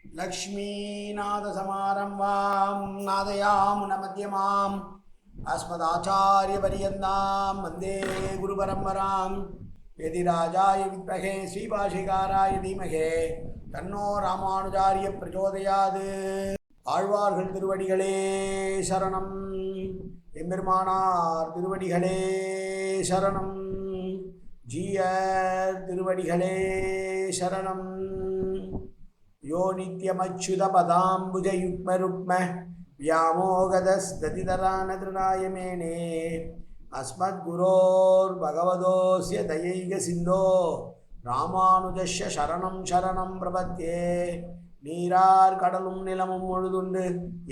लक्ष्मीनाथसमारम्भां नादयामुनमध्यमाम् अस्मदाचार्यपर्यन्तां वन्दे गुरुपरम्परां यदिराजाय विद्महे श्रीभाष्यकाराय धीमहि तन्नो रामानुजार्य प्रचोदयात् ஆழ்வார்கள் திருவடிகளே சரணம் எம்பெருமானார் திருவடிகளே சரணம் ஜீயர் திருவடிகளே சரணம் யோ நித்யமச்சுதபதாம்புஜயுக்மருக்ம व्यामोगदस्ततितरानतृणायमेने अस्मद्गुरोर्भगवतोऽस्य दयैकसिन्धो रामानुजस्य शरणं शरणं प्रपद्ये நீரார் கடலும் நிலமும் முழுதுண்டு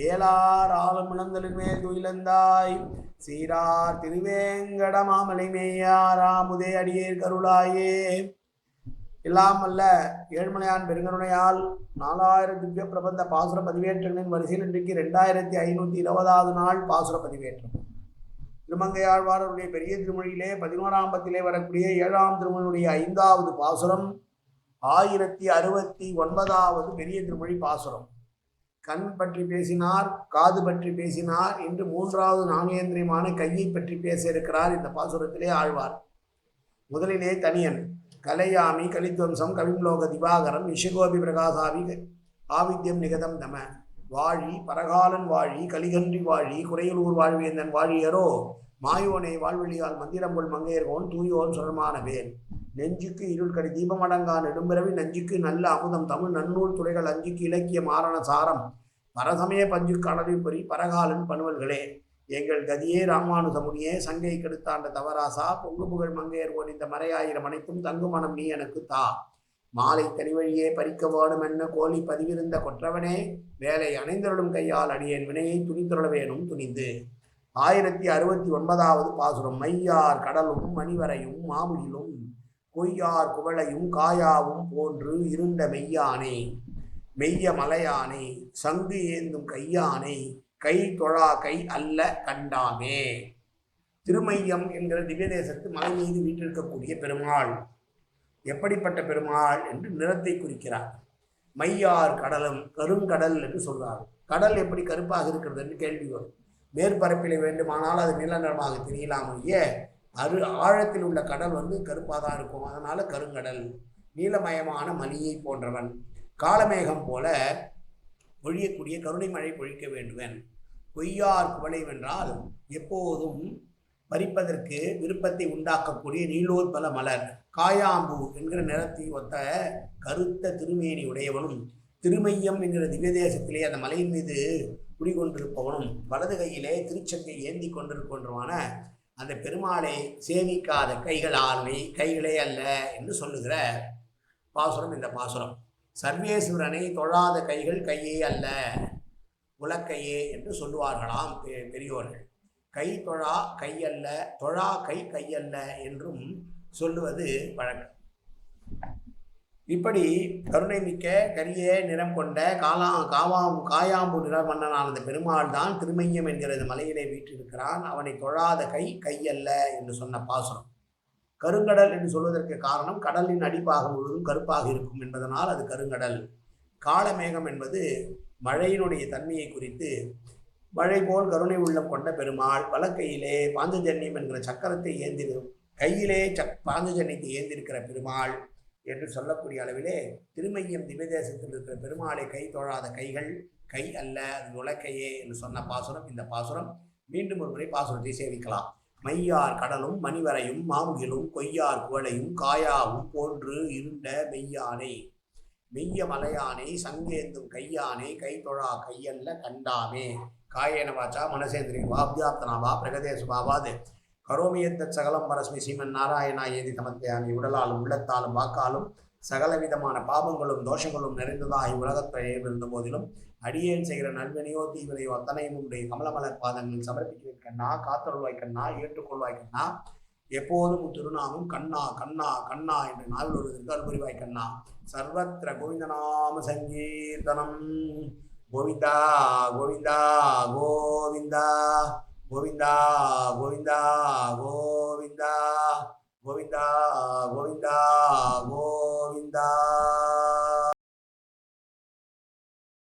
ஏலார் ஆளும் இளந்தலின் மேல் துயிலந்தாய் சீரார் திருவேங்கட மாமலை மேயாராமுதே அடியேர் கருளாயே. எல்லாம் அல்ல ஏழ்மலையான் பெருங்கருணையால் 4000 திவ்ய பிரபந்த பாசுர பதிவேற்றங்களின் வரிசையில் இன்றைக்கு 2520வது நாள் பாசுர பதிவேற்றம். திருமங்கையாழ்வாருடைய பெரிய திருமொழியிலே 11ஆம் பத்திலே வரக்கூடிய 7ஆம் திருமொழியுடைய 5வது பாசுரம் 1069வது பெரிய திருமொழி பாசுரம். கண் பற்றி பேசினார், காது பற்றி பேசினார், இன்று 3வது நாணயந்திரியமான கையை பற்றி பேச இருக்கிறார் இந்த பாசுரத்திலே ஆழ்வார். முதலிலே தனியன் கலையாமி கலித்வம்சம் கவிம்லோக திவாகரம் விஷகோபி பிரகாசாவி ஆவித்யம் நிகதம் தம வாழி பரகாலன் வாழி கலிகன்றி வாழி குறையலூர் வாழ்வேந்தன் வாழியரோ மாயோனை வாழ்வெளியால் மந்திரம்பொல் மங்கையர்கோன் தூயோன் சுரமான வேல் நெஞ்சுக்கு இருள் கடி தீபமடங்கா நெடும்பிறவி நஞ்சுக்கு நல்ல அமுதம் தமிழ் நன்னூல் துறைகள் அஞ்சுக்கு இலக்கிய மாரண சாரம் பரசமய பஞ்சு கடலில் பொறி பரகாலன் பணுவல்களே எங்கள் கதியே ராமானுசமுனியே சங்கை கெடுத்தாண்ட தவராசா பொங்கு புகழ் மங்கையர்கோன் இந்த மறையாயிரம் அனைத்தும் தங்கு மனம் நீ எனக்கு தா மாலை தனிவழியே பறிக்க வாடும் என்ன கோழி பதிவிருந்த கொற்றவனே வேலை அணைந்தருளும் கையால் அடியேன் வினையை துணித்துருள வேணும் துணிந்து. 1069வது பாசுரம். மையார் கடலும் மணிவரையும் மாமுகிலும் கொய்யார் குவளையும் காயாவும் போன்று இருண்ட மெய்யானே மெய்ய மலையானே சங்கு ஏந்தும் கையானே கை தொழா கை அல்ல கண்டாமே. திருமையம் என்கிற திவ்யதேசத்து மலை மீது வீற்றிருக்கக்கூடிய பெருமாள் எப்படிப்பட்ட பெருமாள் என்று நிறத்தை குறிக்கிறார். மையார் கடலும் கருங்கடல் என்று சொல்றார். கடல் எப்படி கருப்பாக இருக்கிறது என்று கேள்வி வரும். மேற்பரப்பில் வேண்டுமானால் அது நீல நிறமாக தெரியலாமையே ஆழத்தில் உள்ள கடல் கருப்பாக தான் இருக்கும். அதனால கருங்கடல். நீலமயமான மணியை போன்றவன் காலமேகம் போல பொழியக்கூடிய கருணை மழை பொழிக்க வேண்டுவன். கொய்யார் குவளை வென்றால் எப்போதும் பறிப்பதற்கு விருப்பத்தை உண்டாக்கக்கூடிய நீலோர் பல மலர். காயாம்பூ என்கிற நிறத்தை ஒத்த கருத்த திருமேனி உடையவனும் திருமையம் என்கிற திவ்யதேசத்திலே அந்த மலையின் மீது குடிகொண்டிருப்பவனும் வலது கையிலே திருச்சங்கை ஏந்தி கொண்டிருக்கின்றவான அந்த பெருமாளை சேவிக்காத கைகளே அல்ல என்று சொல்லுகிற பாசுரம் இந்த பாசுரம். சர்வேஸ்வரனை தொழாத கைகள் கையே அல்ல உலக்கையே என்று சொல்லுவார்களாம் பெரியோர்கள். கை தொழா கையல்ல, தொழா கையல்ல என்றும் சொல்லுவது வழக்கம். இப்படி கருணை மிக்க கரிய நிறம் கொண்ட காயாம்பு நிற மன்னனான அந்த பெருமாள் தான் திருமையம் என்கிற மலையிலே வீற்றிருக்கிறான். அவனை தொழாத கையல்ல என்று சொன்ன பாசுரம். கருங்கடல் என்று சொல்வதற்கு காரணம் கடலின் அடிப்பாகம் முழுவதும் கருப்பாக இருக்கும் என்பதனால் அது கருங்கடல். காலமேகம் என்பது மழையினுடைய தன்மையை குறித்து மழை போல் கருணை உள்ளம் கொண்ட பெருமாள் வலக்கையிலே பாஞ்சஜன்யம் என்கிற சக்கரத்தை கையிலே பாஞ்சஜன்யத்தை ஏந்திருக்கிற பெருமாள் என்று சொல்லக்கூடிய அளவிலே திருமையம் திவ்யதேசத்தில் இருக்கிற பெருமாளை கை தொழாத கைகள் கை அல்ல அது உலக்கையே என்று சொன்ன பாசுரம் இந்த பாசுரம். மீண்டும் ஒரு முறை பாசுரத்தை சேவிக்கலாம். மையார் கடலும் மணிவரையும் மாமுகிலும் கொய்யார் குவளையும் காயாவும் போன்று இருண்ட மெய்யானை மெய்ய மலையானை சங்கேந்தும் கையானை கை தொழா கையல்ல கண்டாமே. காயேன வாச்சா மனசேந்திரின் வாப்தியாப்தனாவா பிரகதேசுபாவாது கரோமியத்த சகலம் பரஸ்மி சீமன் நாராயணா ஏதி தமத்தையானி உடலாலும் உள்ளத்தாலும் வாக்காலும் சகல விதமான பாபங்களும் தோஷங்களும் நிறைந்ததாகி உலகத்தை இருந்த போதிலும் அடியேன் செய்கிற நல்வினையோ தீவினையோ அத்தனையும் உடைய கமலமலர் பாதங்களில் சமர்ப்பிக்க கண்ணா காத்தருள்வாய் கண்ணா ஏற்றுக்கொள்வாய் கண்ணா எப்போதும் திருநாமும் கண்ணா கண்ணா கண்ணா என்று நாவில் வருவதற்கு அருள்புரிவாய் கண்ணா. சர்வத்திர கோவிந்தநாம சங்கீர்த்தனம் கோவிந்தா கோவிந்தா கோவிந்தா கோவிந்தா கோவிந்தா கோவிந்தா கோவிந்தா கோவிந்தா கோவிந்தா.